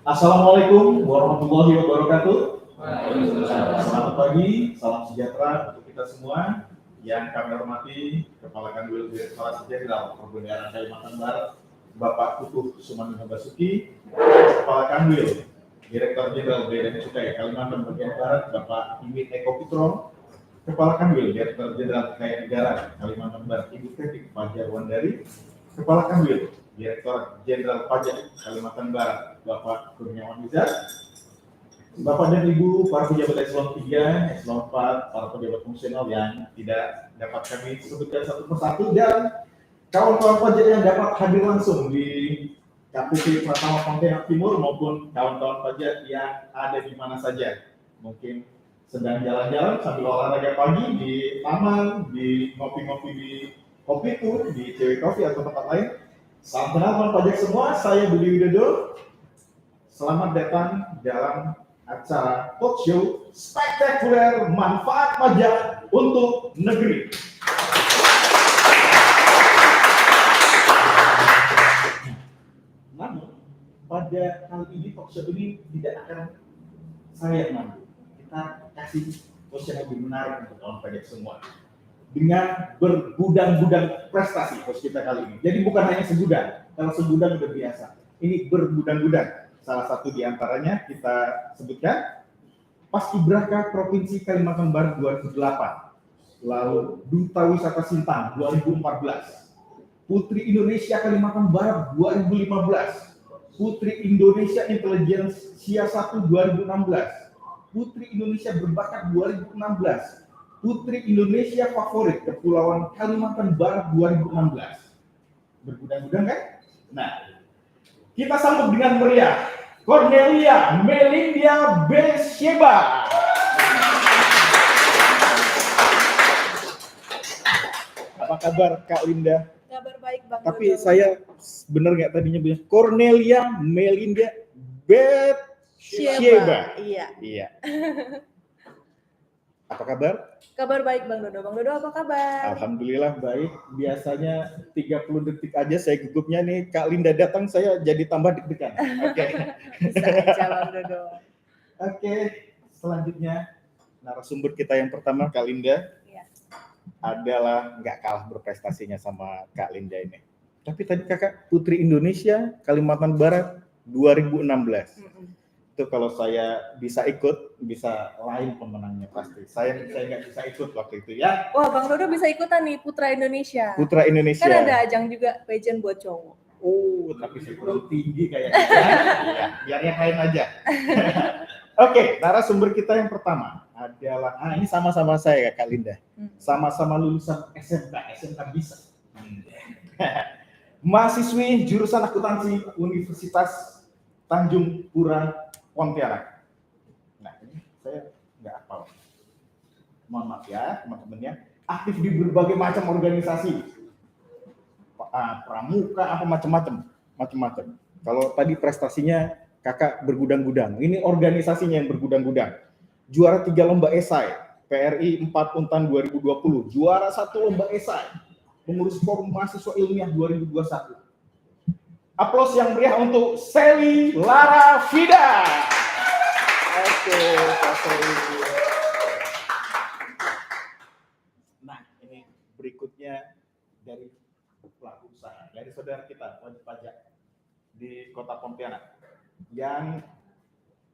Assalamualaikum warahmatullahi wabarakatuh. Selamat pagi, salam sejahtera untuk kita semua. Yang kami hormati Kepala Kanwil Direktorat Jenderal Perbendaharaan Kalimantan Barat, Bapak Tutup Sumanto Basuki, Kepala Kanwil Direktur Jenderal Bea dan Cukai Kalimantan Bagian Barat, Bapak Imit Eko Putro, Kepala Kanwil Direktur Jenderal Kekayaan Negara Kalimantan Barat, Ibu Tetik Fajar Wandari, Kepala Kanwil Direktur Jenderal Pajak Kalimantan Barat, Bapak Kurniawan Rizal, Bapak dan Ibu, para pejabat eselon 3, eselon 4, para pejabat fungsional yang tidak dapat kami sebutkan satu persatu, dan kawan-kawan pajak yang dapat hadir langsung di KPP Pratama Pontianak Timur maupun kawan-kawan pajak yang ada di mana saja. Mungkin sedang jalan-jalan sambil olahraga pagi di taman, di ngopi-ngopi di Kopi Tour, di CW Coffee atau tempat lain. Salam kenal teman pajak semua, saya Budi Widodo. Selamat datang dalam acara talk show spektakuler manfaat pajak untuk negeri. Namun pada kali ini talk show ini tidak akan saya mandu. Kita kasih talk show yang lebih menarik untuk kawan pajak semua dengan bergudang-gudang prestasi host kita kali ini. Jadi bukan hanya segudang, kalau segudang udah biasa. Ini bergudang-gudang. Salah satu di antaranya kita sebutkan Paskibraka Provinsi Kalimantan Barat 2008, lalu Duta Wisata Sintang 2014, Putri Indonesia Kalimantan Barat 2015, Putri Indonesia Intelijensia 1 2016, Putri Indonesia Berbakat 2016, Putri Indonesia Favorit Kepulauan Kalimantan Barat 2016. Bergudang-gudang kan? Nah, kita sambut dengan meriah Cornelia Melinda Besheba. Apa kabar Kak Linda? Kabar baik Bang. Tapi saya benar nggak tadinya bilang Cornelia Melinda Besheba. Iya. Apa kabar? Kabar baik Bang Dodo. Bang Dodo apa kabar? Alhamdulillah baik. Biasanya 30 detik aja saya gugupnya nih. Kak Linda datang saya jadi tambah deg-degan. Oke. Bisa aja Bang Dodo. Oke. Selanjutnya narasumber kita yang pertama Kak Linda. Iya. Adalah nggak kalah berprestasinya sama Kak Linda ini. Tapi tadi Kakak Putri Indonesia Kalimantan Barat 2016. Itu kalau saya bisa ikut, bisa lain pemenangnya pasti. Saya nggak bisa ikut waktu itu ya. Wah Bang Dodo bisa ikutan nih Putra Indonesia. Putra Indonesia. Kan ada ajang juga pageant buat cowok. Oh, tapi saya kurang tinggi kayaknya. Ya, biar yang lain aja. Oke, narasumber kita yang pertama adalah, ini sama-sama saya ya Kak Linda. Sama-sama lulusan SMK bisa. Mahasiswi jurusan akuntansi Universitas Tanjung Pura Pontianak. Nah, ini saya nggak hafal. Mohon maaf ya teman-teman ya. Aktif di berbagai macam organisasi, pramuka, apa macam-macam. Kalau tadi prestasinya Kakak bergudang-gudang, ini organisasinya yang bergudang-gudang. Juara 3 lomba esai, PRI 4 Untan 2020, juara 1 lomba esai, pengurus forum mahasiswa ilmiah 2021. Aplaus yang meriah untuk Sally Lara Fida. Oke, Pak Sally. Nah, ini berikutnya dari pelaku usaha, dari saudara kita, wajib pajak di Kota Pontianak. Yang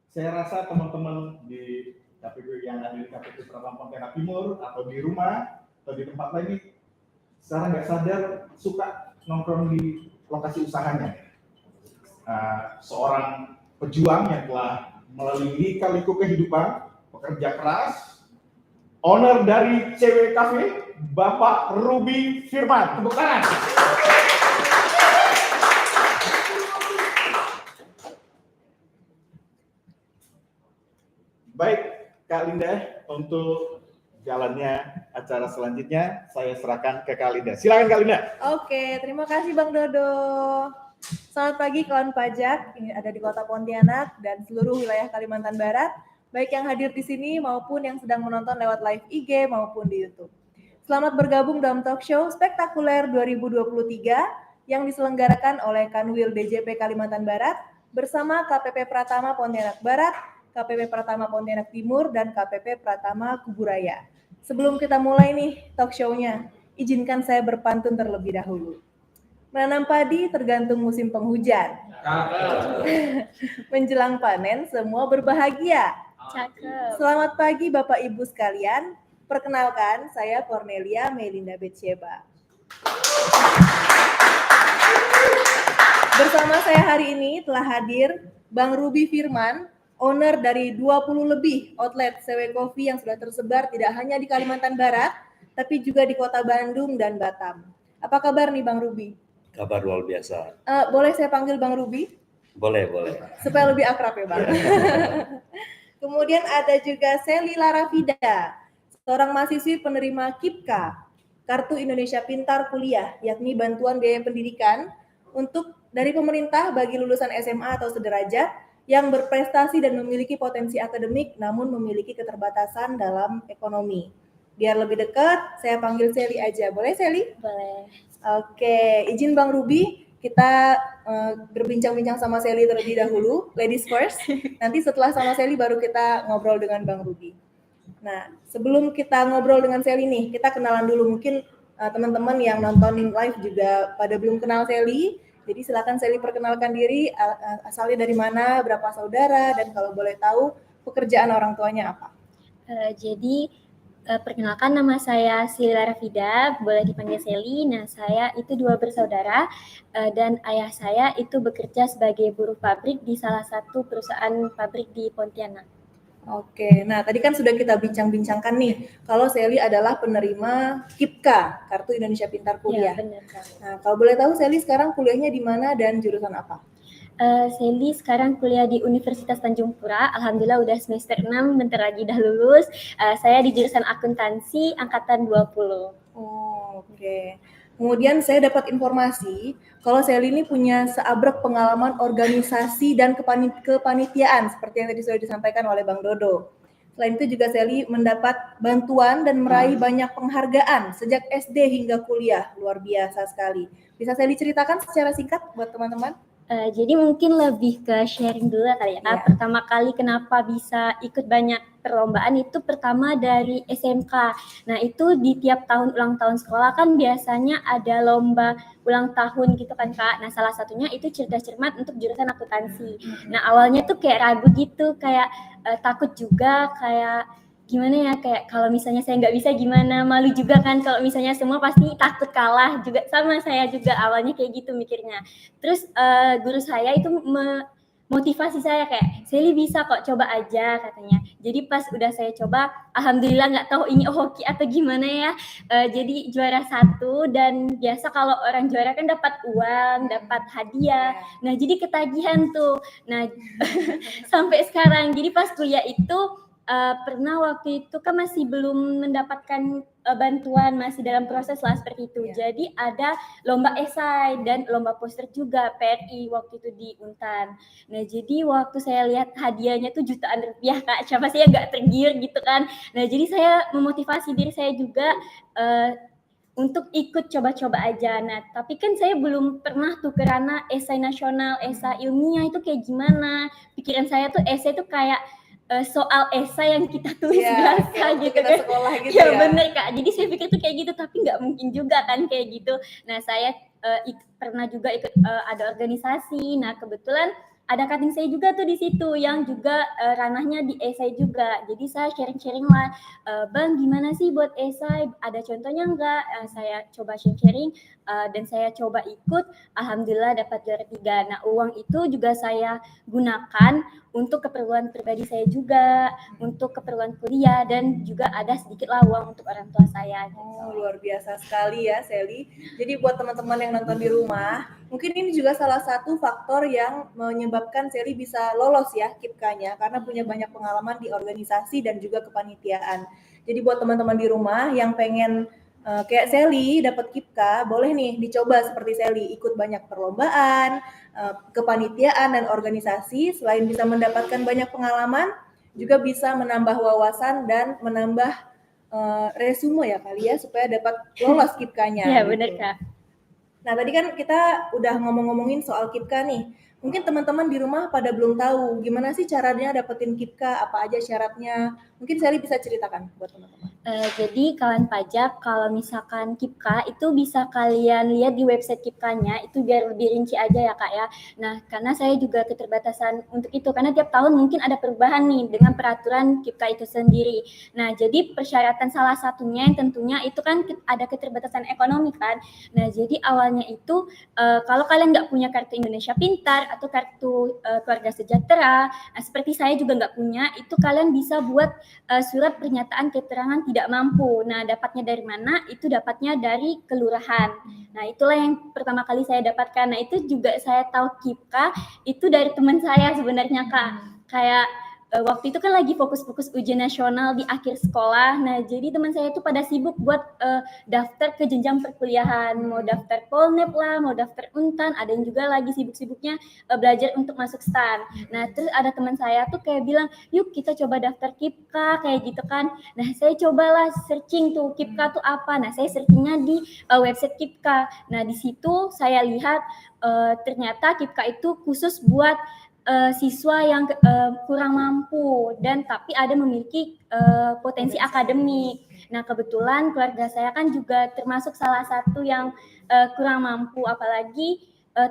saya rasa teman-teman di KPP yang ada di KPP Pratama Pontianak Timur atau di rumah atau di tempat lain ini secara nggak sadar suka nongkrong di lokasi usahanya. Seorang pejuang yang telah melalui lika-liku kehidupan, pekerja keras, owner dari CW Cafe, Bapak Ruby Firman. Tepuk tangan. Baik, Kak Linda, untuk jalannya acara selanjutnya saya serahkan ke Kak Linda. Silakan Kak Linda. Oke, terima kasih Bang Dodo. Selamat pagi kawan pajak, ini ada di Kota Pontianak dan seluruh wilayah Kalimantan Barat, baik yang hadir di sini maupun yang sedang menonton lewat live IG maupun di YouTube. Selamat bergabung dalam talk show spektakuler 2023 yang diselenggarakan oleh Kanwil DJP Kalimantan Barat, bersama KPP Pratama Pontianak Barat, KPP Pratama Pontianak Timur, dan KPP Pratama Kuburaya. Sebelum kita mulai nih talk show-nya, izinkan saya berpantun terlebih dahulu. Menanam padi tergantung musim penghujan. Menjelang panen semua berbahagia. Cakep. Selamat pagi Bapak Ibu sekalian. Perkenalkan, saya Cornelia Melinda Betsheba. Bersama saya hari ini telah hadir Bang Ruby Firman, owner dari 20 lebih outlet CW Coffee yang sudah tersebar tidak hanya di Kalimantan Barat, tapi juga di Kota Bandung dan Batam. Apa kabar nih Bang Ruby? Kabar luar biasa. Boleh saya panggil Bang Ruby? Boleh. Supaya lebih akrab ya Bang. Kemudian ada juga Seli Larafida, seorang mahasiswi penerima KIPKA, Kartu Indonesia Pintar Kuliah, yakni bantuan biaya pendidikan untuk dari pemerintah bagi lulusan SMA atau sederajat yang berprestasi dan memiliki potensi akademik namun memiliki keterbatasan dalam ekonomi. Biar lebih dekat, saya panggil Seli aja. Boleh Seli? Boleh. Oke, izin Bang Ruby, kita berbincang-bincang sama Seli terlebih dahulu, ladies first. Nanti setelah sama Seli baru kita ngobrol dengan Bang Ruby. Nah, sebelum kita ngobrol dengan Seli nih, kita kenalan dulu. Mungkin teman-teman yang nontonin live juga pada belum kenal Seli. Jadi silakan Seli perkenalkan diri, asalnya dari mana, berapa saudara, dan kalau boleh tahu pekerjaan orang tuanya apa. Perkenalkan, nama saya Seli Larafida, boleh dipanggil Seli. Nah, saya itu 2 bersaudara dan ayah saya itu bekerja sebagai buruh pabrik di salah satu perusahaan pabrik di Pontianak. Oke, nah tadi kan sudah kita bincang-bincangkan nih, kalau Seli adalah penerima KIPKA, Kartu Indonesia Pintar Kuliah. Ya, benar. Nah, kalau boleh tahu Seli sekarang kuliahnya di mana dan jurusan apa? Seli sekarang kuliah di Universitas Tanjung Pura. Alhamdulillah udah semester 6, bentar lagi udah lulus. Saya di jurusan akuntansi angkatan 20. Oh, oke. Kemudian saya dapat informasi kalau Seli ini punya seabrek pengalaman organisasi dan kepanitiaan seperti yang tadi sudah disampaikan oleh Bang Dodo. Selain itu juga Seli mendapat bantuan dan meraih banyak penghargaan sejak SD hingga kuliah. Luar biasa sekali. Bisa Seli ceritakan secara singkat buat teman-teman? Jadi mungkin lebih ke sharing dulu kali ya. Yeah. Pertama kali kenapa bisa ikut banyak perlombaan itu pertama dari SMK. Nah, itu di tiap tahun ulang tahun sekolah kan biasanya ada lomba ulang tahun gitu kan Kak. Nah, salah satunya itu cerdas cermat untuk jurusan akuntansi. Nah, awalnya tuh kayak ragu gitu, kayak takut juga, kayak gimana ya, kayak kalau misalnya saya nggak bisa gimana, malu juga kan kalau misalnya semua pasti takut kalah juga, sama saya juga awalnya kayak gitu mikirnya. Terus guru saya itu motivasi saya kayak, Seli bisa kok, coba aja katanya. Jadi pas udah saya coba, alhamdulillah nggak tahu ini hoki atau gimana ya, jadi juara 1 dan biasa kalau orang juara kan dapat uang, dapat hadiah. Nah jadi ketagihan tuh. Nah sampai sekarang, jadi pas kuliah itu pernah waktu itu kan masih belum mendapatkan bantuan, masih dalam proses lah seperti itu. Jadi ada lomba esai dan lomba poster juga PRI waktu itu di Untan. Nah jadi waktu saya lihat hadiahnya tuh jutaan rupiah Kak, siapa sih yang nggak tergiur gitu kan. Nah jadi saya memotivasi diri saya juga untuk ikut coba-coba aja. Nah tapi kan saya belum pernah tuh ke ranah esai nasional, esai ilmiah itu kayak gimana. Pikiran saya tuh esai tuh kayak soal esai yang kita tulis biasa gitu kita kan. Sekolah gitu ya bener Kak, jadi saya pikir tuh kayak gitu, tapi nggak mungkin juga kan kayak gitu. Nah saya pernah juga ikut ada organisasi. Nah kebetulan ada cutting saya juga tuh di situ yang juga ranahnya di esai juga. Jadi saya sharing-sharing lah, Bang gimana sih buat esai, ada contohnya nggak? Saya coba sharing dan saya coba ikut, alhamdulillah dapat juara 3. Nah uang itu juga saya gunakan untuk keperluan pribadi saya juga, untuk keperluan kuliah, dan juga ada sedikit lah uang untuk orang tua saya. Oh, luar biasa sekali ya Seli. Jadi buat teman-teman yang nonton di rumah, mungkin ini juga salah satu faktor yang menyebabkan Seli bisa lolos ya KIPKA-nya, karena punya banyak pengalaman di organisasi dan juga kepanitiaan. Jadi buat teman-teman di rumah yang pengen kayak Seli dapat KIPKA, boleh nih dicoba seperti Seli, ikut banyak perlombaan, kepanitiaan dan organisasi. Selain bisa mendapatkan banyak pengalaman, juga bisa menambah wawasan dan menambah resume ya kali ya, supaya dapat lolos KIPKA-nya. Iya gitu. benar Kak. Nah tadi kan kita udah ngomong-ngomongin soal KIPKA nih. Mungkin teman-teman di rumah pada belum tahu gimana sih caranya dapetin KIPKA, apa aja syaratnya. Mungkin Sally bisa ceritakan buat teman-teman. Jadi kawan pajak, kalau misalkan KIPKA itu bisa kalian lihat di website KIPKA-nya, itu biar lebih rinci aja ya Kak ya. Nah, karena saya juga keterbatasan untuk itu, karena tiap tahun mungkin ada perubahan nih dengan peraturan KIPKA itu sendiri. Nah, jadi persyaratan salah satunya yang tentunya itu kan ada keterbatasan ekonomi kan. Nah, jadi awalnya itu kalau kalian nggak punya kartu Indonesia Pintar atau kartu keluarga sejahtera, seperti saya juga nggak punya, itu kalian bisa buat surat pernyataan keterangan tidak mampu. Nah, dapatnya dari mana? Itu dapatnya dari kelurahan. Nah, itulah yang pertama kali saya dapatkan. Nah, itu juga saya tahu KIPKA itu dari teman saya sebenarnya Kak. Kayak waktu itu kan lagi fokus-fokus ujian nasional di akhir sekolah. Nah, jadi teman saya itu pada sibuk buat daftar ke jenjang perkuliahan, mau daftar Polnep lah, mau daftar Untan, ada yang juga lagi sibuk-sibuknya belajar untuk masuk STAN. Nah, terus ada teman saya tuh kayak bilang, yuk kita coba daftar KIPKA kayak gitu kan. Nah, saya cobalah searching tuh KIPKA tuh apa. Nah, saya searchingnya di website KIPKA. Nah, di situ saya lihat ternyata KIPKA itu khusus buat siswa yang kurang mampu dan tapi ada memiliki potensi akademik. Nah, kebetulan keluarga saya kan juga termasuk salah satu yang kurang mampu, apalagi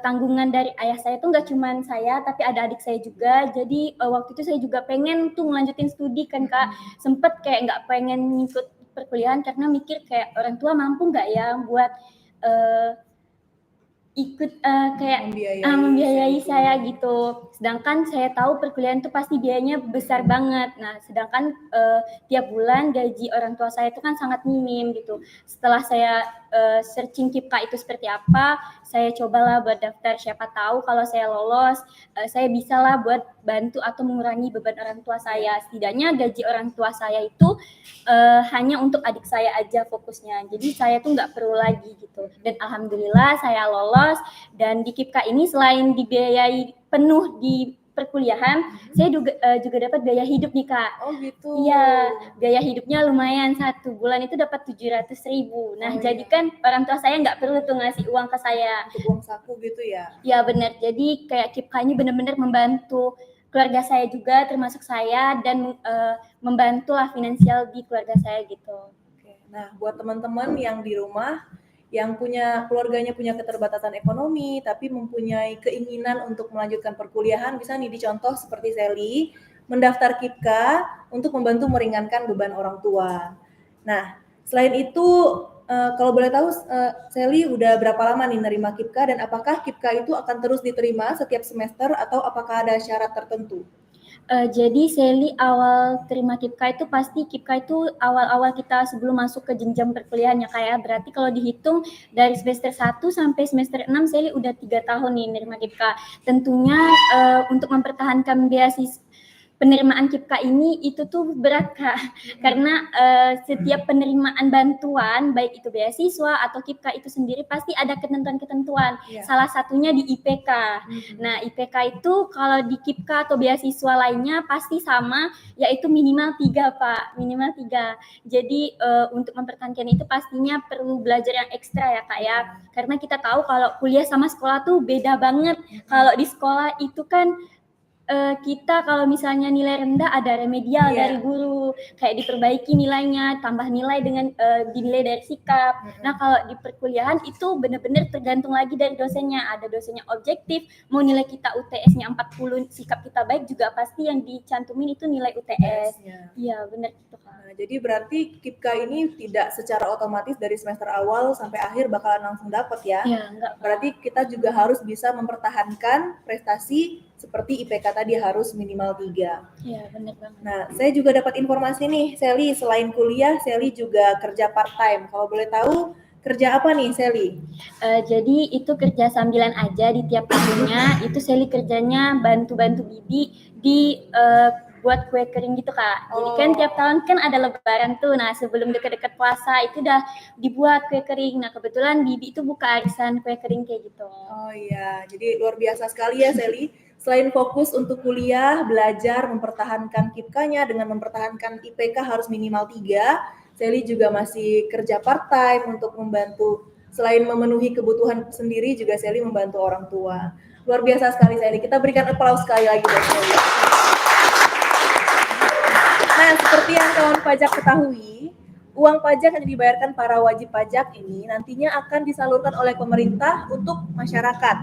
tanggungan dari ayah saya tuh nggak cuma saya tapi ada adik saya juga. Jadi waktu itu saya juga pengen tuh melanjutin studi kan Kak, sempet kayak nggak pengen ngikut perkuliahan karena mikir kayak orang tua mampu nggak ya buat ikut kayak membiayai saya gitu. Sedangkan saya tahu perkuliahan itu pasti biayanya besar banget. Nah, sedangkan tiap bulan gaji orang tua saya itu kan sangat minim gitu. Setelah saya searching KIPKA itu seperti apa, saya cobalah buat daftar, siapa tahu kalau saya lolos, saya bisalah buat bantu atau mengurangi beban orang tua saya. Setidaknya gaji orang tua saya itu hanya untuk adik saya aja fokusnya. Jadi saya tuh nggak perlu lagi gitu. Dan alhamdulillah saya lolos dan di KIPKA ini selain dibiayai penuh di perkuliahan, saya juga dapat biaya hidup nih Kak. Oh gitu. Iya, biaya hidupnya lumayan, 1 bulan itu dapat 700.000. Nah, jadi kan orang tua saya nggak perlu tuh ngasih uang ke saya. Untuk uang saku gitu ya? Iya benar, jadi kayak KIPKA ini benar-benar membantu keluarga saya juga, termasuk saya, dan membantulah finansial di keluarga saya gitu. Oke. Nah, buat teman-teman yang di rumah yang keluarganya punya keterbatasan ekonomi tapi mempunyai keinginan untuk melanjutkan perkuliahan, bisa nih dicontoh seperti Sally mendaftar KIPKA untuk membantu meringankan beban orang tua. Nah, selain itu kalau boleh tahu Sally udah berapa lama nih nerima KIPKA dan apakah KIPKA itu akan terus diterima setiap semester atau apakah ada syarat tertentu? Jadi Sally awal terima KIPKA itu pasti KIPKA itu awal-awal kita sebelum masuk ke jenjang perkuliahan ya Kak ya. Berarti kalau dihitung dari semester 1 sampai semester 6 Sally udah 3 tahun nih nerima KIPKA. Tentunya untuk mempertahankan beasiswa penerimaan KIPKA ini itu tuh berat Kak, karena setiap penerimaan bantuan baik itu beasiswa atau KIPKA itu sendiri pasti ada ketentuan-ketentuan. Salah satunya di IPK. Nah, IPK itu kalau di KIPKA atau beasiswa lainnya pasti sama, yaitu minimal 3 Pak, minimal 3. Jadi untuk mempertahankan itu pastinya perlu belajar yang ekstra ya Kak ya, karena kita tahu kalau kuliah sama sekolah tuh beda banget. Kalau di sekolah itu kan kita kalau misalnya nilai rendah ada remedial dari guru, kayak diperbaiki nilainya, tambah nilai dengan dinilai dari sikap. Nah, kalau di perkuliahan itu benar-benar tergantung lagi dari dosennya. Ada dosennya objektif, mau nilai kita UTS-nya 40, sikap kita baik juga pasti yang dicantumin itu nilai UTS. Iya, benar gitu Kak. Nah, jadi berarti KIPKA ini tidak secara otomatis dari semester awal sampai akhir bakalan langsung dapat ya? Iya, enggak. Berarti kita juga harus bisa mempertahankan prestasi seperti IPK tadi harus minimal 3. Iya, benar banget. Nah, saya juga dapat informasi nih, Sally, selain kuliah, Sally juga kerja part-time. Kalau boleh tahu, kerja apa nih, Sally? Jadi itu kerja sambilan aja di tiap tahunnya. Itu Sally kerjanya bantu-bantu bibi di buat kue kering gitu Kak. Jadi kan tiap tahun kan ada lebaran tuh. Nah, sebelum deket-deket puasa itu udah dibuat kue kering. Nah, kebetulan bibi itu buka arisan kue kering kayak gitu. Oh iya, jadi luar biasa sekali ya Sally. Selain fokus untuk kuliah, belajar, mempertahankan KIPKA-nya dengan mempertahankan IPK harus minimal 3, Sally juga masih kerja part-time untuk membantu Selain memenuhi kebutuhan sendiri, juga Sally membantu orang tua. Luar biasa sekali Sally. Kita berikan aplaus sekali lagi buat Sally. Nah, seperti yang kawan pajak ketahui, uang pajak yang dibayarkan para wajib pajak ini nantinya akan disalurkan oleh pemerintah untuk masyarakat.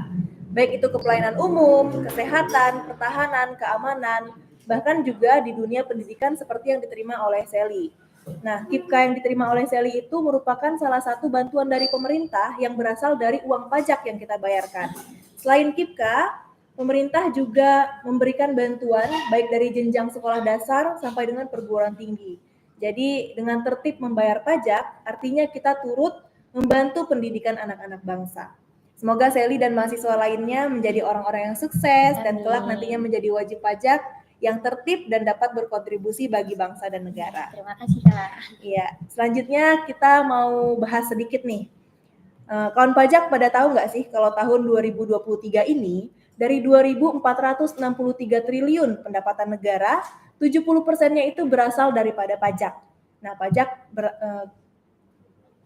Baik itu ke pelayanan umum, kesehatan, pertahanan, keamanan, bahkan juga di dunia pendidikan seperti yang diterima oleh Sally. Nah, KIPKA yang diterima oleh Sally itu merupakan salah satu bantuan dari pemerintah yang berasal dari uang pajak yang kita bayarkan. Selain KIPKA, pemerintah juga memberikan bantuan baik dari jenjang sekolah dasar sampai dengan perguruan tinggi. Jadi dengan tertib membayar pajak, artinya kita turut membantu pendidikan anak-anak bangsa. Semoga Sally dan mahasiswa lainnya menjadi orang-orang yang sukses dan kelak nantinya menjadi wajib pajak yang tertib dan dapat berkontribusi bagi bangsa dan negara. Terima kasih Kak. Iya, selanjutnya kita mau bahas sedikit nih. Kawan pajak pada tahu nggak sih kalau tahun 2023 ini dari 2.463 triliun pendapatan negara, 70%-nya itu berasal daripada pajak. Nah, pajak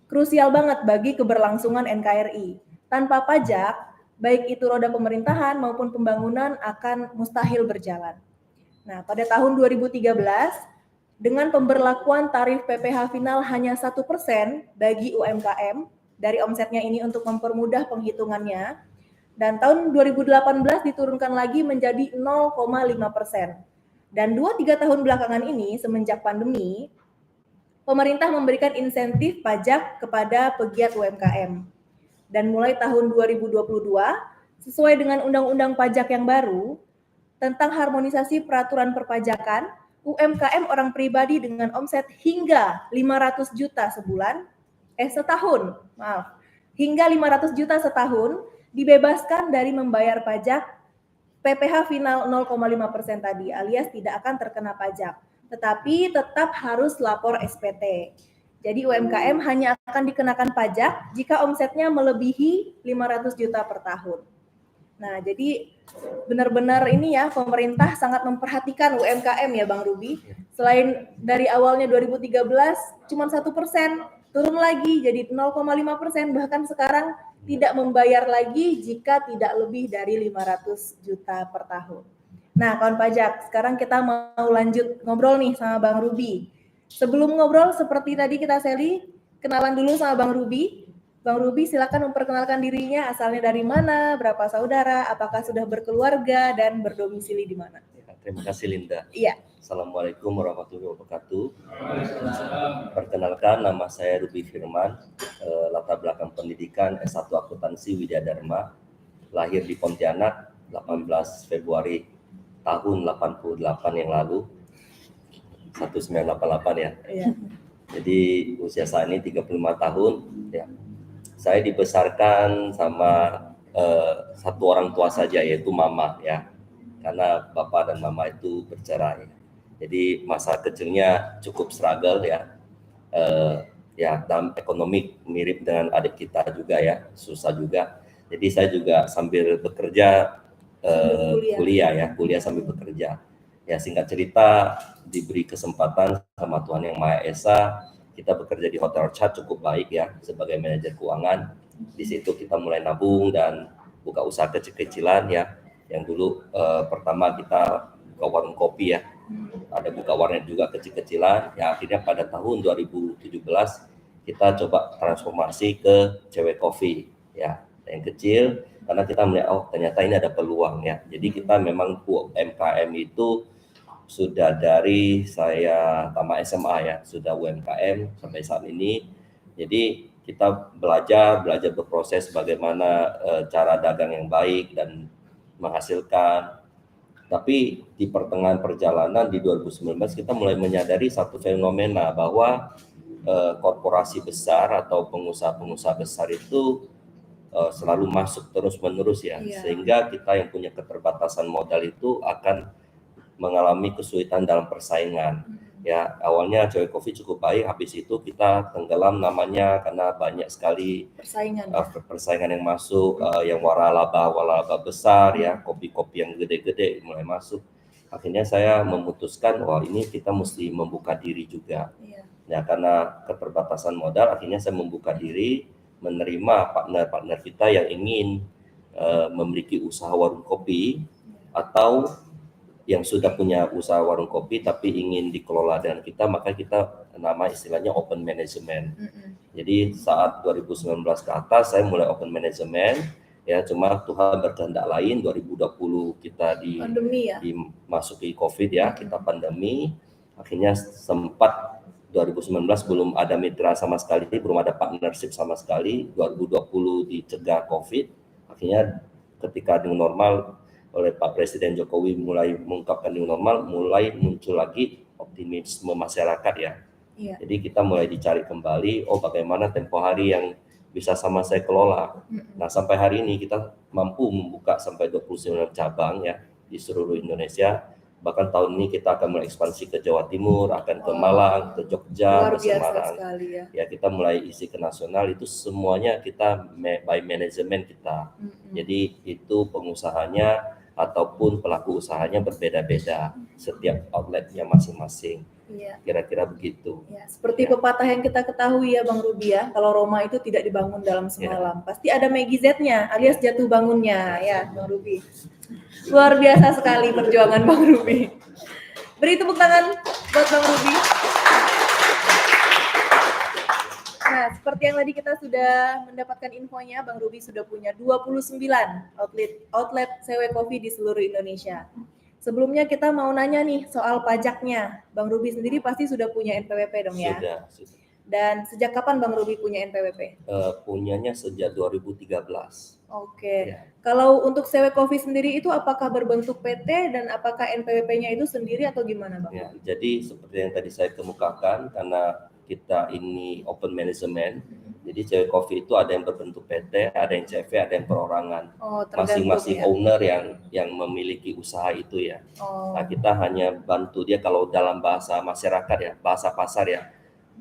krusial banget bagi keberlangsungan NKRI. Tanpa pajak, baik itu roda pemerintahan maupun pembangunan akan mustahil berjalan. Nah, pada tahun 2013, dengan pemberlakuan tarif PPh final hanya 1% bagi UMKM dari omsetnya ini untuk mempermudah penghitungannya, dan tahun 2018 diturunkan lagi menjadi 0,5%. Dan 2-3 tahun belakangan ini, semenjak pandemi, pemerintah memberikan insentif pajak kepada pegiat UMKM. Dan mulai tahun 2022, sesuai dengan Undang-Undang Pajak yang baru, tentang harmonisasi peraturan perpajakan, UMKM orang pribadi dengan omset hingga 500 juta hingga 500 juta setahun dibebaskan dari membayar pajak PPh final 0,5% tadi, alias tidak akan terkena pajak. Tetapi tetap harus lapor SPT. Jadi UMKM hanya akan dikenakan pajak jika omsetnya melebihi 500 juta per tahun. Nah, jadi benar-benar ini ya, pemerintah sangat memperhatikan UMKM ya Bang Ruby. Selain dari awalnya 2013 cuma 1%, turun lagi jadi 0,5%, bahkan sekarang tidak membayar lagi jika tidak lebih dari 500 juta per tahun. Nah, kawan pajak, sekarang kita mau lanjut ngobrol nih sama Bang Ruby. Sebelum ngobrol, seperti tadi kita Sally, kenalan dulu sama Bang Ruby. Bang Ruby silakan memperkenalkan dirinya, asalnya dari mana, berapa saudara, apakah sudah berkeluarga, dan berdomisili di mana. Ya, terima kasih Linda. Iya. Assalamualaikum warahmatullahi wabarakatuh. Perkenalkan, nama saya Ruby Firman, latar belakang pendidikan S1 Akuntansi Widya Dharma, lahir di Pontianak 18 Februari tahun 88 yang lalu, 1988 ya. Iya. Jadi usia saya ini 35 tahun ya. Saya dibesarkan sama satu orang tua saja, yaitu mama ya. Karena bapak dan mama itu bercerai. Jadi masa kecilnya cukup struggle ya. Ya, dalam ekonomi mirip dengan adik kita juga ya, susah juga. Jadi saya juga sambil bekerja kuliah sambil bekerja. Ya, singkat cerita, diberi kesempatan sama Tuhan Yang Maha Esa, kita bekerja di Hotel Orchard cukup baik ya, sebagai manajer keuangan. Di situ kita mulai nabung dan buka usaha kecil-kecilan ya. Yang dulu pertama kita buka warung kopi ya, ada buka warnet juga kecil-kecilan. Ya, akhirnya pada tahun 2017 kita coba transformasi ke cewek kopi ya, yang kecil, karena kita melihat oh ternyata ini ada peluang ya. Jadi kita memang UMKM itu sudah dari saya tamat SMA ya, sudah UMKM sampai saat ini. Jadi kita belajar berproses bagaimana cara dagang yang baik dan menghasilkan. Tapi di pertengahan perjalanan di 2019 kita mulai menyadari satu fenomena bahwa korporasi besar atau pengusaha-pengusaha besar itu selalu masuk terus-menerus ya, sehingga kita yang punya keterbatasan modal itu akan mengalami kesulitan dalam persaingan. Ya, awalnya cewek kopi cukup baik, habis itu kita tenggelam namanya karena banyak sekali persaingan yang masuk, yang waralaba besar ya, kopi-kopi yang gede-gede mulai masuk. Akhirnya saya memutuskan, wah ini kita mesti membuka diri juga. Ya, karena keterbatasan modal, akhirnya saya membuka diri menerima partner-partner kita yang ingin memiliki usaha warung kopi atau yang sudah punya usaha warung kopi tapi ingin dikelola dengan kita, maka kita nama istilahnya open management. Jadi saat 2019 ke atas saya mulai open management ya, cuma Tuhan berkehendak lain 2020 kita Pandemi ya. dimasuki Covid ya, kita pandemi, akhirnya sempat 2019 belum ada mitra sama sekali, belum ada partnership sama sekali. 2020 dicegah Covid, akhirnya ketika new normal oleh Pak Presiden Jokowi mulai mengungkapkan new normal, mulai muncul lagi optimisme masyarakat ya. Iya. Jadi kita mulai dicari kembali, oh bagaimana tempo hari yang bisa sama saya kelola. Nah sampai hari ini kita mampu membuka sampai 29 cabang ya di seluruh Indonesia. Bahkan tahun ini kita akan mulai ekspansi ke Jawa Timur, akan ke Malang, ke Jogja, Luar ke biasa Semarang. sekali ya. Ya kita mulai isi ke nasional, itu semuanya kita by manajemen kita. Jadi itu pengusahanya ataupun pelaku usahanya berbeda-beda, setiap outletnya masing-masing. Iya. Kira-kira begitu. Ya, seperti pepatah yang kita ketahui ya Bang Ruby ya, kalau Roma itu tidak dibangun dalam semalam. Pasti ada Megizet-nya alias jatuh bangunnya ya Bang Ruby. Luar biasa sekali perjuangan Bang Ruby. Beri tepuk tangan buat Bang Ruby. Nah, seperti yang tadi kita sudah mendapatkan infonya, Bang Ruby sudah punya 29 outlet CW Coffee di seluruh Indonesia. Sebelumnya kita mau nanya nih soal pajaknya. Bang Ruby sendiri pasti sudah punya NPWP dong ya? Sudah. Dan sejak kapan Bang Ruby punya NPWP? Punyanya sejak 2013. Oke. Ya. Kalau untuk CW Coffee sendiri itu apakah berbentuk PT dan apakah NPWP-nya itu sendiri atau gimana Bang? Ya, jadi seperti yang tadi saya kemukakan, karena kita ini open management, jadi CW Coffee itu ada yang berbentuk PT, ada yang CV, ada yang perorangan. Masing-masing ya? owner yang memiliki usaha itu ya. Nah, kita hanya bantu dia kalau dalam bahasa masyarakat ya, bahasa pasar ya,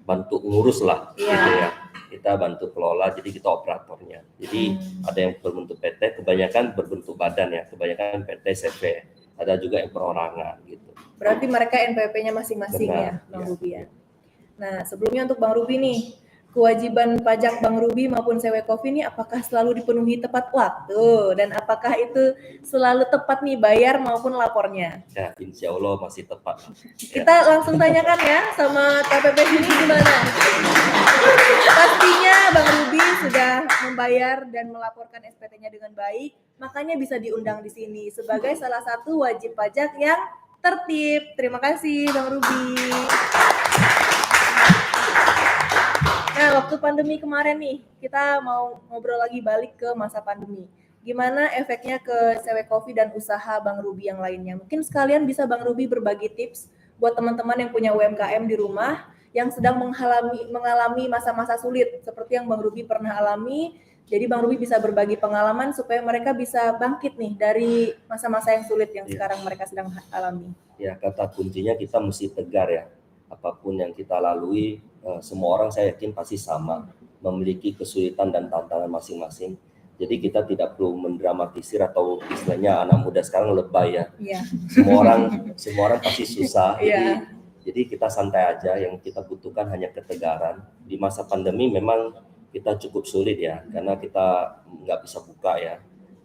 bantu ngurus lah gitu ya. Kita bantu kelola, jadi kita operatornya. Jadi ada yang berbentuk PT, kebanyakan berbentuk badan ya, kebanyakan PT, CV. Ada juga yang perorangan gitu. Berarti mereka NPWP-nya masing-masing ya, Bang Ruby ya. Nah, sebelumnya untuk Bang Ruby nih, kewajiban pajak Bang Ruby maupun CW Coffee ini apakah selalu dipenuhi tepat waktu dan apakah itu selalu tepat nih bayar maupun lapornya? Ya, insya Allah masih tepat. Kita langsung tanyakan ya sama KPP sini gimana? Pastinya Bang Ruby sudah membayar dan melaporkan SPT-nya dengan baik, makanya bisa diundang di sini sebagai salah satu wajib pajak yang tertib. Terima kasih Bang Ruby. Nah, waktu pandemi kemarin nih, kita mau ngobrol lagi balik ke masa pandemi. Gimana efeknya ke CW Coffee dan usaha Bang Ruby yang lainnya? Mungkin sekalian bisa Bang Ruby berbagi tips buat teman-teman yang punya UMKM di rumah yang sedang mengalami masa-masa sulit seperti yang Bang Ruby pernah alami. Jadi Bang Ruby bisa berbagi pengalaman supaya mereka bisa bangkit nih dari masa-masa yang sulit yang sekarang mereka sedang alami. Ya, kata kuncinya kita mesti tegar ya. Apapun yang kita lalui, semua orang saya yakin pasti sama, memiliki kesulitan dan tantangan masing-masing. Jadi kita tidak perlu mendramatisir atau istilahnya anak muda sekarang lebay ya. Semua orang pasti susah. Jadi kita santai aja, yang kita butuhkan hanya ketegaran. Di masa pandemi memang kita cukup sulit ya, karena kita nggak bisa buka ya.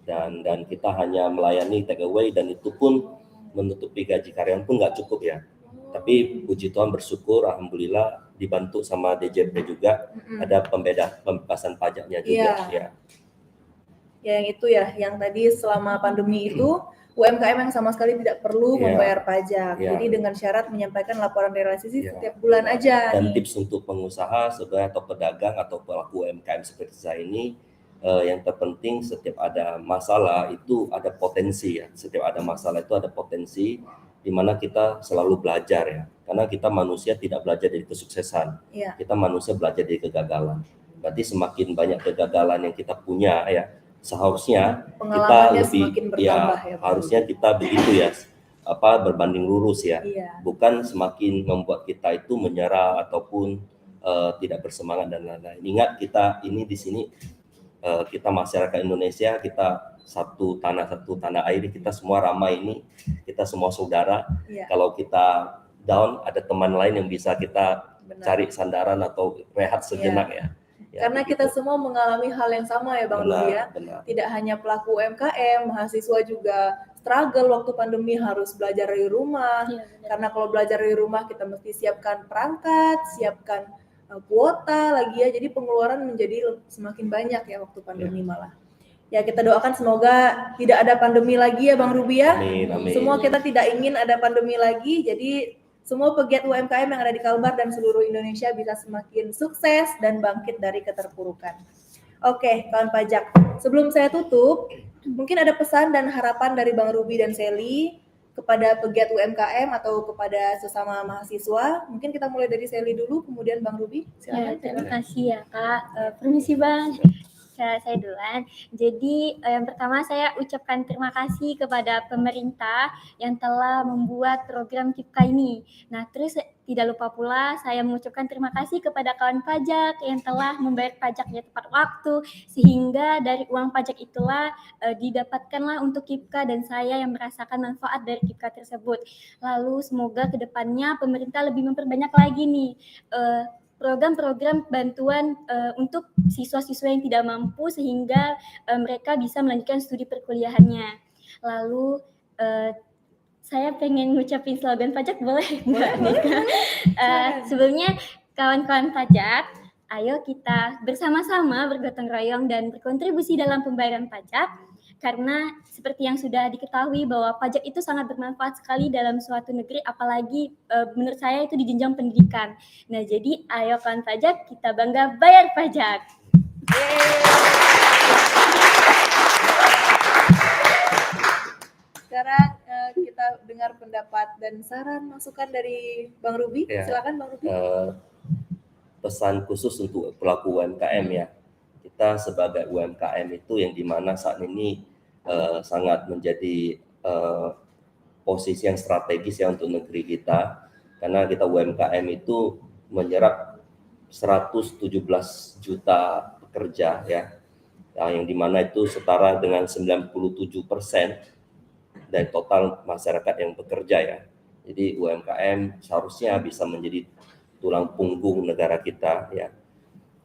Dan kita hanya melayani take away, dan itu pun menutupi gaji karyawan pun nggak cukup ya. Tapi puji Tuhan bersyukur, alhamdulillah dibantu sama DJP juga, ada pembebasan pajaknya juga. Ya, yang itu ya, yang tadi selama pandemi itu UMKM yang sama sekali tidak perlu membayar pajak. Jadi dengan syarat menyampaikan laporan realisasi setiap bulan aja. Dan tips untuk pengusaha sebenarnya atau pedagang atau pelaku UMKM seperti saya ini, yang terpenting setiap ada masalah itu ada potensi ya. Setiap ada masalah itu ada potensi, di mana kita selalu belajar ya, karena kita manusia tidak belajar dari kesuksesan, kita manusia belajar dari kegagalan. Berarti semakin banyak kegagalan yang kita punya ya, seharusnya kita lebih harusnya kita begitu ya, berbanding lurus ya, bukan semakin membuat kita itu menyerah ataupun tidak bersemangat dan lain-lain. Ingat kita ini di sini kita masyarakat Indonesia, kita satu tanah air, kita semua ramai ini, kita semua saudara. Kalau kita down, ada teman lain yang bisa kita cari sandaran atau rehat sejenak ya. Ya, Karena begitu. kita semua mengalami hal yang sama ya Bang Ruby ya. Benar. Tidak hanya pelaku UMKM, mahasiswa juga struggle waktu pandemi harus belajar dari rumah. Iya, benar. Karena kalau belajar dari rumah kita mesti siapkan perangkat, siapkan kuota lagi ya. Jadi pengeluaran menjadi semakin banyak ya waktu pandemi malah. Ya kita doakan semoga tidak ada pandemi lagi ya Bang Ruby ya. Amin, amin. Semua kita tidak ingin ada pandemi lagi. Jadi semua pegiat UMKM yang ada di Kalbar dan seluruh Indonesia bisa semakin sukses dan bangkit dari keterpurukan. Oke, kawan pajak. Sebelum saya tutup, mungkin ada pesan dan harapan dari Bang Ruby dan Sally kepada pegiat UMKM atau kepada sesama mahasiswa. Mungkin kita mulai dari Sally dulu, kemudian Bang Ruby. Ya, Silakan. terima kasih ya Kak. Permisi Bang. Saya duluan. Jadi yang pertama saya ucapkan terima kasih kepada pemerintah yang telah membuat program KIPKA ini. Nah, terus tidak lupa pula saya mengucapkan terima kasih kepada kawan pajak yang telah membayar pajaknya tepat waktu, sehingga dari uang pajak itulah didapatkanlah untuk KIPKA dan saya yang merasakan manfaat dari KIPKA tersebut. Lalu semoga kedepannya pemerintah lebih memperbanyak lagi nih program-program bantuan untuk siswa-siswa yang tidak mampu sehingga mereka bisa melanjutkan studi perkuliahannya. Lalu saya pengen ngucapin slogan pajak, boleh? Sebelumnya kawan-kawan pajak, ayo kita bersama-sama bergotong royong dan berkontribusi dalam pembayaran pajak, karena seperti yang sudah diketahui bahwa pajak itu sangat bermanfaat sekali dalam suatu negeri, apalagi menurut saya itu di jenjang pendidikan. Nah, jadi ayo kawan pajak, kita bangga bayar pajak. Sekarang kita dengar pendapat dan saran masukan dari Bang Ruby. Ya. Silakan Bang Ruby. Pesan khusus untuk pelaku UMKM ya. Kita sebagai UMKM itu yang dimana saat ini sangat menjadi posisi yang strategis ya untuk negeri kita, karena kita UMKM itu menyerap 117 juta pekerja ya, yang dimana itu setara dengan 97% dari total masyarakat yang bekerja ya. Jadi UMKM seharusnya bisa menjadi tulang punggung negara kita ya.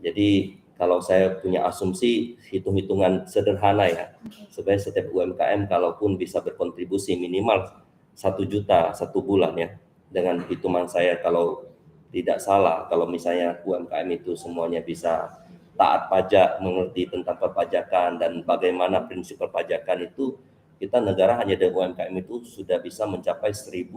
Jadi kalau saya punya asumsi hitung-hitungan sederhana ya, sebenarnya setiap UMKM kalaupun bisa berkontribusi minimal 1 juta 1 bulan ya, dengan hitungan saya kalau tidak salah, kalau misalnya UMKM itu semuanya bisa taat pajak, mengerti tentang perpajakan dan bagaimana prinsip perpajakan itu, kita negara hanya dari UMKM itu sudah bisa mencapai 1.200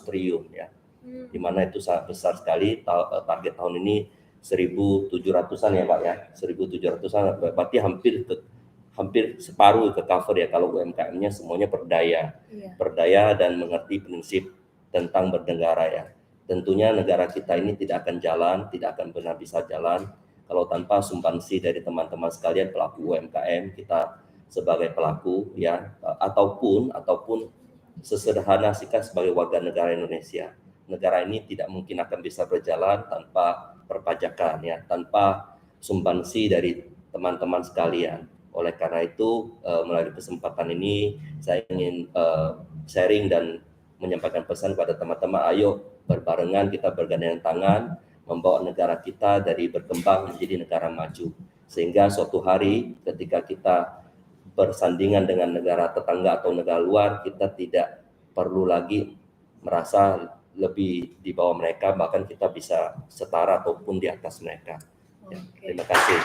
triliun ya, di mana itu sangat besar sekali. Target tahun ini 1.700-an ya Pak ya, 1.700-an, berarti hampir separuh ke cover ya kalau UMKM-nya semuanya berdaya dan mengerti prinsip tentang bernegara ya. Tentunya negara kita ini tidak akan jalan, tidak akan pernah bisa jalan kalau tanpa sumbansi dari teman-teman sekalian pelaku UMKM, kita sebagai pelaku ya, ataupun sesederhana kita sebagai warga negara Indonesia. Negara ini tidak mungkin akan bisa berjalan tanpa perpajakan ya, tanpa sumbansi dari teman-teman sekalian. Oleh karena itu melalui kesempatan ini saya ingin sharing dan menyampaikan pesan kepada teman-teman, ayo berbarengan kita bergandengan tangan membawa negara kita dari berkembang menjadi negara maju, sehingga suatu hari ketika kita bersandingan dengan negara tetangga atau negara luar, kita tidak perlu lagi merasa lebih di bawah mereka, bahkan kita bisa setara ataupun di atas mereka. Ya, terima kasih.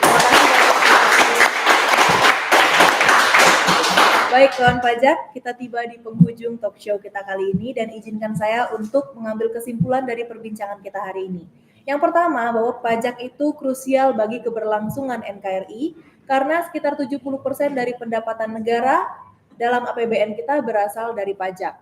Baik kawan pajak, kita tiba di penghujung talk show kita kali ini dan izinkan saya untuk mengambil kesimpulan dari perbincangan kita hari ini. Yang pertama, bahwa pajak itu krusial bagi keberlangsungan NKRI karena sekitar 70% dari pendapatan negara dalam APBN kita berasal dari pajak.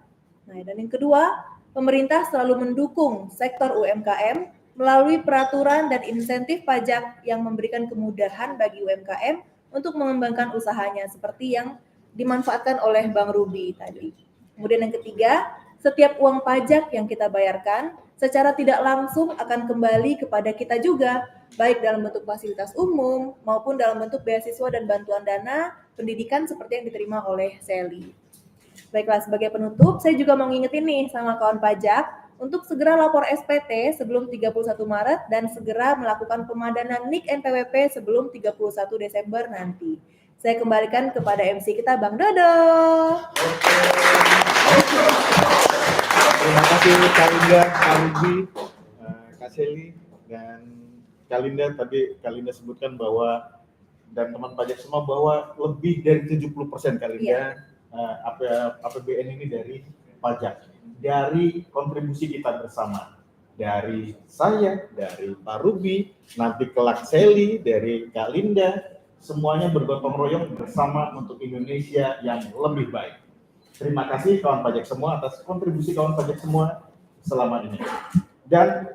Nah, dan yang kedua, pemerintah selalu mendukung sektor UMKM melalui peraturan dan insentif pajak yang memberikan kemudahan bagi UMKM untuk mengembangkan usahanya seperti yang dimanfaatkan oleh Bang Ruby tadi. Kemudian yang ketiga, setiap uang pajak yang kita bayarkan secara tidak langsung akan kembali kepada kita juga, baik dalam bentuk fasilitas umum maupun dalam bentuk beasiswa dan bantuan dana pendidikan seperti yang diterima oleh Sally. Baiklah, sebagai penutup, saya juga mau ngingetin nih sama kawan pajak, untuk segera lapor SPT sebelum 31 Maret dan segera melakukan pemadanan NIK NPWP sebelum 31 Desember nanti. Saya kembalikan kepada MC kita, Bang Dodo. Terima kasih Kak Linda, Kak Ruby, Kak Shelly, dan Kak Linda. Tadi Kak Linda sebutkan bahwa, dan teman pajak semua, bahwa lebih dari 70% Kak Linda APBN ini dari pajak, dari kontribusi kita bersama, dari saya, dari Pak Ruby, nanti kelak Shelly, dari Kak Linda, semuanya bergotong royong bersama untuk Indonesia yang lebih baik. Terima kasih kawan pajak semua atas kontribusi kawan pajak semua selama ini. Dan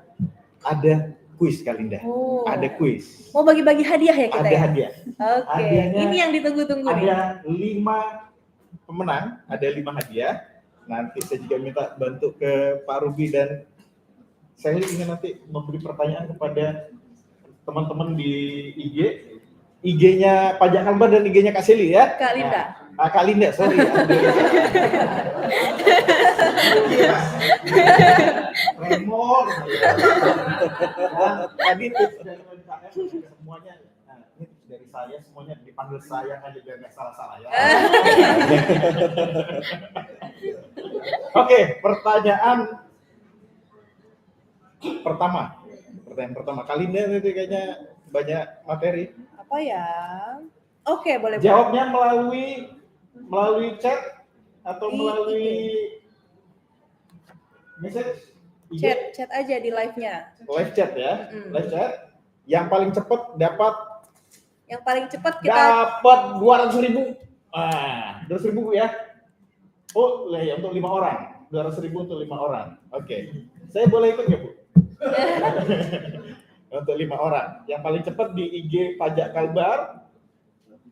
ada kuis Kak Linda, ada kuis. Mau bagi-bagi hadiah ya kita Ada ya? hadiah. Oke, Hadiahnya ini yang ditunggu-tunggu nih. Ada 5 pemenang, ada 5 hadiah. Nanti saya juga minta bantu ke Pak Ruby dan saya ingin nanti memberi pertanyaan kepada teman-teman di IG-nya Pajak Kalbar dan IG-nya Kak Shelly ya. Kak Linda. Nah, Kak Linda, sorry. Remor. Tadi tips dari UMKM semuanya. Nah, ini dari saya semuanya dipanggil saya aja biar nggak salah-salah ya. Oke, pertanyaan pertama. Kak Linda itu kayaknya banyak materi. Apa ya? Oke, boleh. Jawabnya melalui chat atau melalui message? Chat aja di live-nya. Live chat ya. Live chat. Yang paling cepat dapat Yang paling cepat kita dapat 200.000. 200.000 ya. Oh, ya untuk 5 orang. 200.000 untuk 5 orang. Oke. Saya boleh ikut nggak, Bu? Untuk 5 orang. Yang paling cepat di IG Pajak Kalbar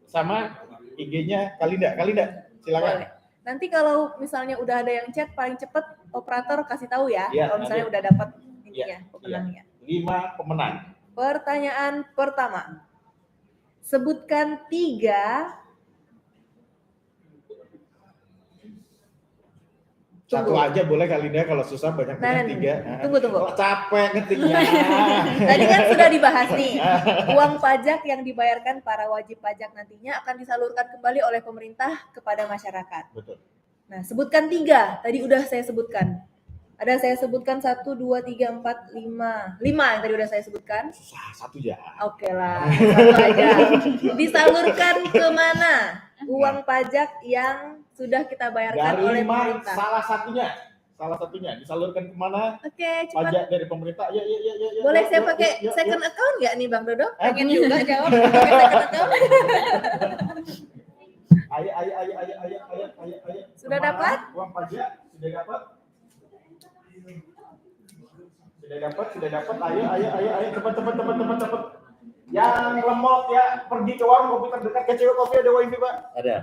sama IG-nya Kak Linda. Kak Linda, silakan. boleh. Nanti kalau misalnya udah ada yang chat paling cepat operator kasih tahu ya. Iya, Kalau misalnya nanti. udah dapat ininya, Iya, pemenangnya. 5 pemenang. Pertanyaan pertama. Sebutkan 3 Satu aja boleh Kak Linda, kalau susah banyak Nah, 3. tunggu. Kok capek ngetiknya. Tadi kan sudah dibahas nih. Uang pajak yang dibayarkan para wajib pajak nantinya akan disalurkan kembali oleh pemerintah kepada masyarakat. Betul. Nah, sebutkan 3. Tadi udah saya sebutkan. Ada saya sebutkan 1, 2, 3, 4, 5. 5 yang tadi udah saya sebutkan. Susah, 1 ya. Oke lah, 1 aja. Disalurkan kemana uang pajak yang sudah kita bayarkan Dari oleh 5, pemerintah? salah satunya disalurkan kemana? Oke, cepat. Pajak dari pemerintah. Ya. Boleh saya Yuk, pakai yuk. second account nggak nih Bang Dodo? Pengen juga jawab pakai second account. Ayo. Sudah Kemana? dapat? Uang pajak sudah dapat. Sudah dapat. Ayo, cepat. Yang lemot ya, pergi ke warung kopi terdekat ke Cewek Kopi, ada wifi, Pak. Ada.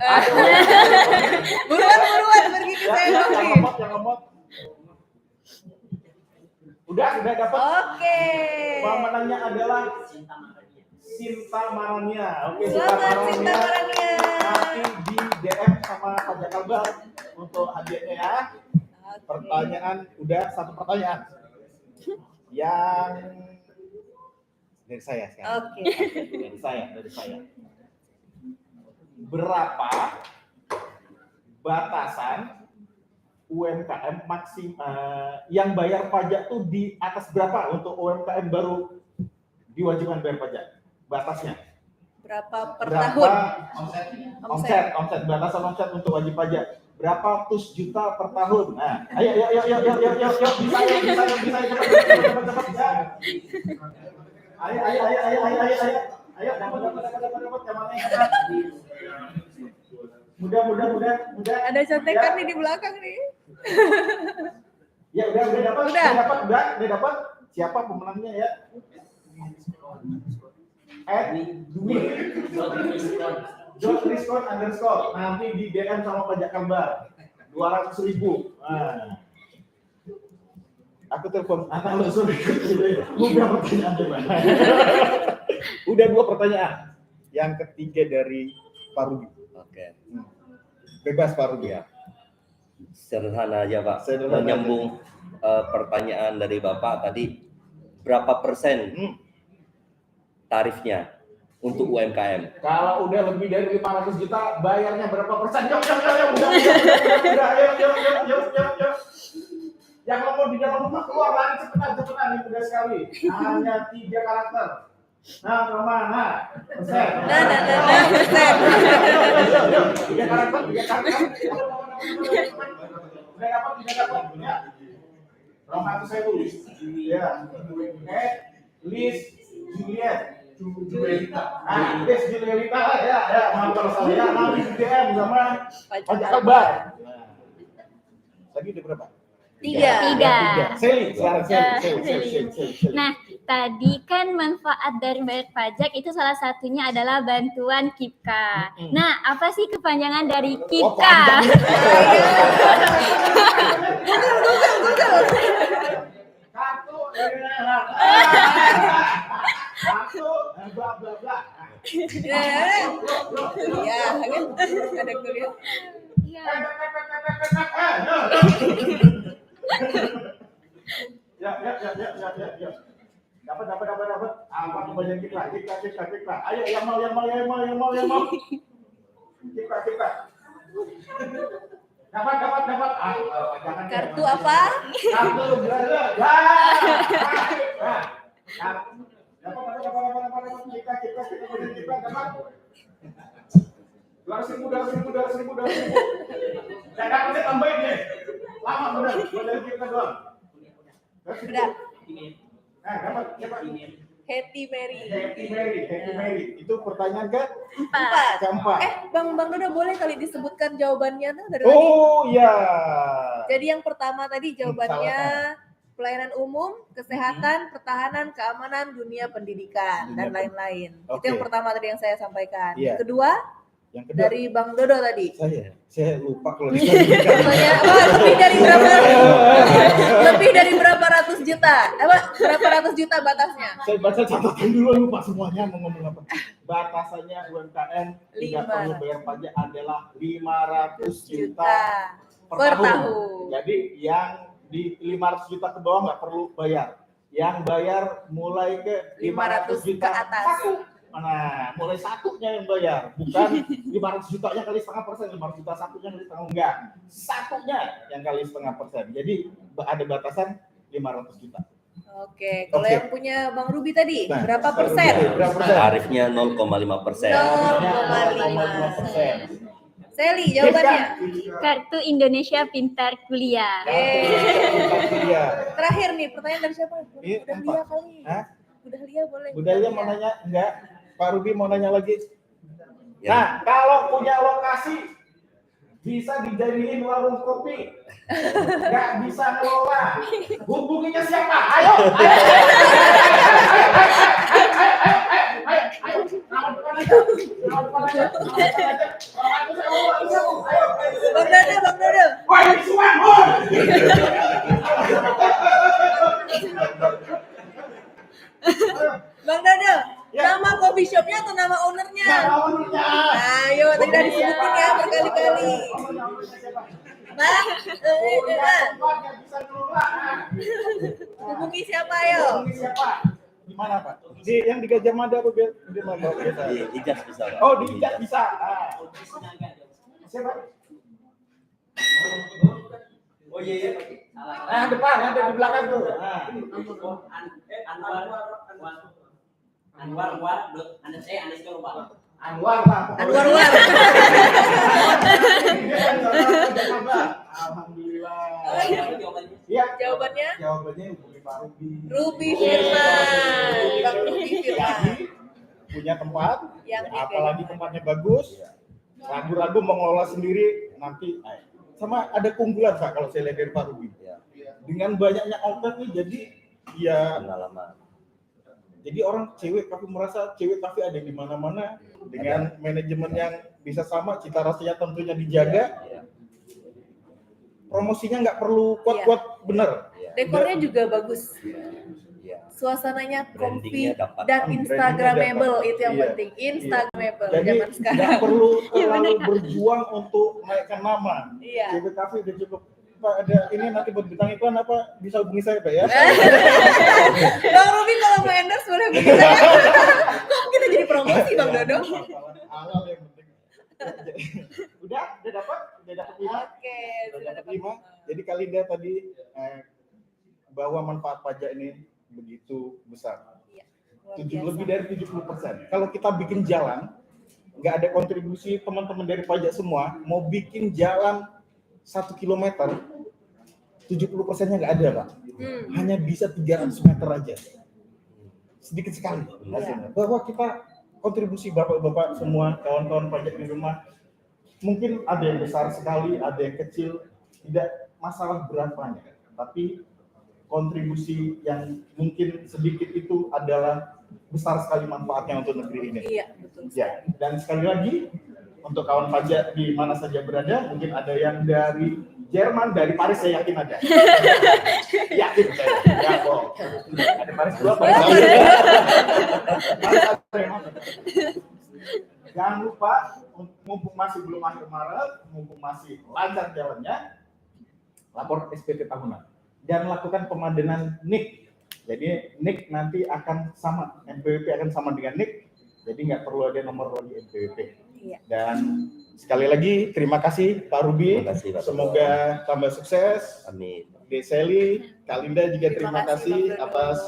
Buruan pergi ke saya Yang kopi. lemot. Udah dapat. Oke. Pemenangnya adalah Sinta Marania. Oke, Selamat Sinta Marania. Nanti di DM sama Pajak Kalbar untuk hadiahnya ya. Pertanyaan, udah 1 pertanyaan. Yang dari saya sekarang. Oke. Dari saya. Berapa batasan UMKM maksimal yang bayar pajak tuh di atas berapa untuk UMKM baru diwajibkan bayar pajak? Batasnya. Berapa per tahun? Omset, batasan omset untuk wajib pajak. Berapa ratus juta per tahun? Nah, ayo, bisa cepat ya. Ayo, dapat yang mana yang dapat? Mudah. Ada contekan nih di belakang nih. Ya, udah dapat. Siapa pemenangnya ya? @Dwi__. Nanti di DM sama Pajak Kalbar. 200.000. Nah. Aku telepon anak lu suruh udah pertanyaan coba. Udah 2 pertanyaan. Yang ketiga dari Pak Ruby. Oke. Bebas Pak Ruby ya. Sederhana aja Pak, Sederhana menyambung pertanyaan dari Bapak tadi, berapa persen tarifnya untuk UMKM? Kalau udah lebih dari 500 juta, bayarnya berapa persen? Yuk, udah, yuk. Yang ngomong di dalam rumah keluar lagi cepetan, ini mudah sekali. Hanya 3 karakter. Nah, kemana? Persen. Persen. Yuk. 3 karakter. Udah dapat, ya. Roma itu saya tulis. Ya. Oke. List Juliet. List Julieta ya. Maaf kalau saya nanti di DM sama Pajak Akbar. Tadi udah berapa? 3. Seli, sekarang Seli. Nah, tadi kan manfaat dari bayar pajak itu salah satunya adalah bantuan KIPKA. Nah, apa sih kepanjangan dari KIPKA? Kartu, bla bla bla. Ya, kan ada kuliah. Iya. Ya. Dapat. Apa kebanyakan kita. Ayo yang mau. Kita. Dapat. Kartu apa? Kartu berada. Dapat. Kita dapat. 200.000. Saya dapatnya tambahin nih. Lama benar, modal kita doang. Udah. Dapat. Happy Mary. Happy Mary. Itu pertanyaan keempat. Bang Dodo boleh kali disebutkan jawabannya tuh dari tadi? Oh iya. Jadi yang pertama tadi jawabannya pelayanan umum, kesehatan, pertahanan, keamanan, dunia pendidikan, dan lain-lain. Itu yang pertama tadi yang saya sampaikan. Iya. Yang kedua dari Bang Dodo tadi. Saya lupa kalau disebutkan. Lebih dari berapa ratus juta? Berapa ratus juta batasnya? Saya baca catatan dulu, lupa semuanya mau ngomong apa. Batasannya UMKM tidak perlu bayar pajak adalah 500 juta per tahun. Jadi yang di 500 juta ke bawah nggak perlu bayar. Yang bayar mulai ke 500 juta ke atas. Nah, mulai satunya yang bayar, bukan 500 jutanya kali 0,5%, 500 juta satunya kali 0,5%, enggak. Satunya yang kali 0,5%. Jadi ada batasan 500 juta. Oke, kalau yang punya Bang Ruby tadi, berapa persen? Tarifnya 0,5%. 0,5%. Seli, jawabannya? Kartu Indonesia Pintar Kuliah. Terakhir nih, pertanyaan dari siapa? Ini Udah Lia kali. Udah Lia boleh. Udah Lia mau nanya? Enggak. Pak Ruby mau nanya lagi? Nah, kalau punya lokasi bisa dijadiin warung kopi, nggak bisa ngelola, hubunginya siapa? Ayo. Bang Dodo. Wah, ini Suwan, Bang Dodo, nama coffee shopnya atau nama ownernya? Ayo, tadi udah disebutin ya berkali-kali. Nah, hubungi siapa ayo? Di mana Pak? Yang di Gajah Mada apa biar? Di Ijas bisa Pak. Oh, di Ijas bisa. Siapa? Oh iya. Nah, depan ada di belakang tuh. Anwar, Anda coba. Anwar lah. Alhamdulillah. Iya. Jawabannya? Jawabannya hubungi Pak Ruby. Ruby Firman. Bang Ruby Firman. Punya tempat, Yang apalagi tempatnya bagus. Ragu-ragu mengelola sendiri nanti. Sama ada keunggulan Pak kalau saya lihat dari Pak Ruby. Dengan banyaknya outlet nih, jadi ya pengalaman. Jadi orang cewek kafe merasa cewek kafe ada di mana-mana dengan manajemen yang bisa sama, cita rasanya tentunya dijaga. Promosinya nggak perlu kuat-kuat bener. Dekornya juga bagus. suasananya comfy Brandingnya dapat. dan instagramable, dapat. itu yang Iya. penting, instagramable Jadi zaman sekarang. nggak perlu Iya, terlalu benar. berjuang untuk naikkan nama. Iya. CB Cafe udah cukup. Pak, ada ini nanti buat bintang iklan apa bisa hubungi saya Pak ya? Bang Ruby kalau mau endorse boleh hubungi saya. Kok kita jadi promosi Bang Dodo? Awal yang penting. Udah dapat 5. Oke, Udah sudah dapat dapat 5. Jadi Kalinda tadi bahwa manfaat pajak ini begitu besar. Luar biasa. Lebih dari 70%. Kalau kita bikin jalan, nggak ada kontribusi teman-teman dari pajak semua, mau bikin jalan 1 kilometer, 70%-nya nggak ada, Pak. Hanya bisa 300 meter aja. Sedikit sekali hasilnya. Bahwa kita kontribusi bapak-bapak semua, kawan-kawan pajak di rumah, mungkin ada yang besar sekali, ada yang kecil, tidak masalah berapanya. Tapi kontribusi yang mungkin sedikit itu adalah besar sekali manfaatnya untuk negeri ini. Iya, betul. Ya, dan sekali lagi untuk kawan pajak di mana saja berada, mungkin ada yang dari Jerman, dari Paris saya yakin ada. Yakin saya. Ya, kok. Ada Paris 2, Paris 1. Jangan lupa, mumpung masih belum akhir Maret, mumpung masih lancar jalannya, lapor SPT tahunan dan lakukan pemadenan NIK. Jadi NIK nanti akan sama, NPWP akan sama dengan NIK, jadi nggak perlu ada nomor lagi NPWP. Iya. Dan sekali lagi terima kasih Pak Ruby, Terima kasih, Pak. semoga tambah sukses. Amin. Deseli, Kalinda juga terima Terima kasih, kasih Bang Dodo. atas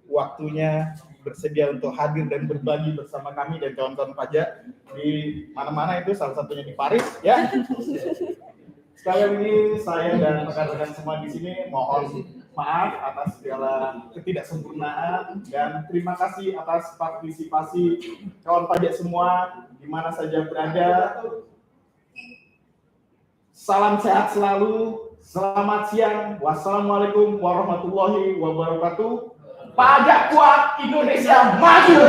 waktunya bersedia untuk hadir dan berbagi bersama kami dan kawan-kawan pajak di mana-mana itu, salah satunya di Paris ya. Sekali lagi saya dan rekan-rekan semua di sini mohon maaf atas segala ketidaksempurnaan dan terima kasih atas partisipasi kawan pajak semua di mana saja berada. Salam sehat selalu. Selamat siang. Wassalamualaikum warahmatullahi wabarakatuh. Pajak kuat, Indonesia maju.